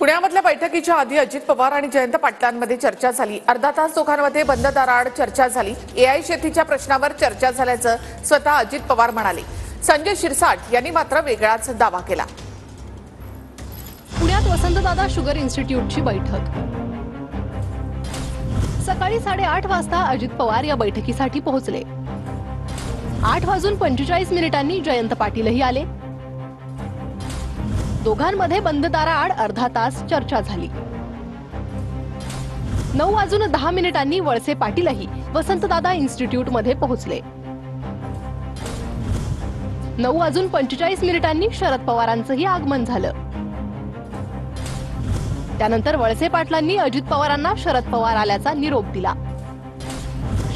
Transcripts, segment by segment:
पुण्यामधल्या बैठकीच्या आधी अजित पवार आणि जयंत पाटलांमध्ये चर्चा झाली। अर्धा तास दोघांमध्ये बंद दाराआड चर्चा झाली। एआय शेतीच्या प्रश्नावर चर्चा झाल्याचं स्वतः अजित पवार म्हणाले। संजय शिरसाट यांनी मात्र वेगळाच दावा केला। पुण्यात वसंतदादा शुगर इन्स्टिट्यूटची बैठक सकाळी 8:30 वाजता अजित पवार या बैठकीसाठी पोहोचले। 8:45 जयंत पाटीलही आले। दोघांमध्ये बंद दाराआड अर्धा तास चर्चा झाली। 9:10 वळसे पाटीलही वसंतदादा इन्स्टिट्यूट मध्ये पोहोचले। 9:45 शरद पवारांचंही आगमन झालं। त्यानंतर वळसे पाटलांनी अजित पवारांना शरद पवार आल्याचा निरोप दिला।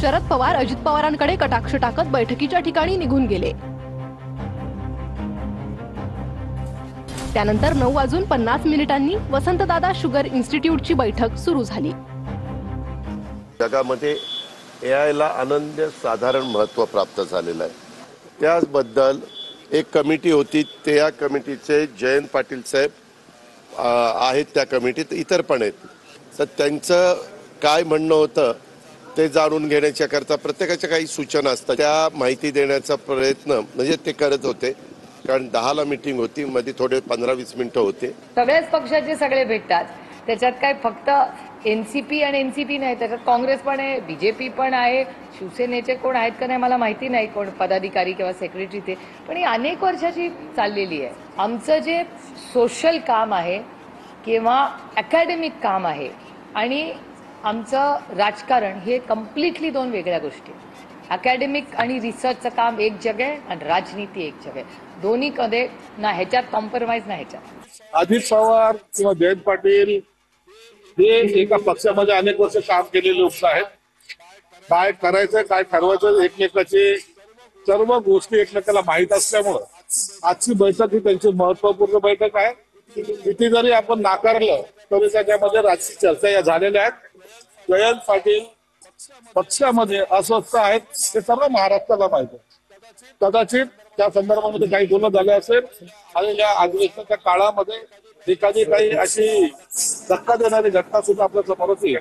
शरद पवार अजित पवारांकडे कटाक्ष टाकत बैठकीच्या ठिकाणी निघून गेले। त्यानंतर 9:50 वसंतदादा शुगर इन्स्टिट्यूटची बैठक सुरू झाली। जगामध्ये एआयला अनन्यसाधारण महत्त्व प्राप्त झालेलं आहे। त्याबद्दल एक कमिटी होती, त्या कमिटीचे जयंत पाटील साहेब आहेत, त्या कमिटीत इतर पण आहेत। तर त्यांचं काय म्हणणं होतं ते जाणून घेण्याच्या करता प्रत्येकाच्या काही सूचना असतात, त्या माहिती देण्याचा प्रयत्न म्हणजे ते करत होते। कारण 10ला मीटिंग होती, मध्ये थोडे 15-20 मिनिटं होते। सगळ्याच पक्षाचे सगळे भेटतात, त्याच्यात काय फक्त एनसीपी आणि एनसीपी नाही, त्याच्यात काँग्रेस पण आहे, बीजेपी पण आहे, शिवसेनेचे कोण आहेत का नाही मला माहिती नाही, कोण पदाधिकारी किंवा सेक्रेटरी ते, पण ही अनेक वर्षाची चाललेली आहे। आमचं जे सोशल काम आहे किंवा अकॅडमिक काम आहे आणि आमचं राजकारण हे कम्प्लिटली दोन वेगळ्या गोष्टी। अकॅडमिक आणि रिसर्चचं काम एक जग आहे आणि राजनीती एक जग आहे। दोन्ही कधी ना ह्याच्यात कॉम्प्रोमाइज ना ह्याच्यात। अजित पवार किंवा जयंत पाटील हे एका पक्षामध्ये अनेक वर्ष काम केलेले लोक आहेत। काय करायचं काय ठरवायचं एकमेकाची सर्व गोष्टी एकमेकाला माहीत असल्यामुळं आजची बैठक ही त्यांची महत्वपूर्ण बैठक आहे। किती जरी आपण नाकारलं तरी त्याच्यामध्ये राजकीय चर्चा या झालेल्या आहेत। जयंत पाटील पक्षामध्ये अस्वस्थ आहेत हे सर्व महाराष्ट्राला माहिती आहे। कदाचित त्या संदर्भामध्ये काही बोलणं झाले असेल आणि या अधिवेशनाच्या काळामध्ये एखादी काही अशी धक्का देणारी घटना सुद्धा आपल्या समोर येईल।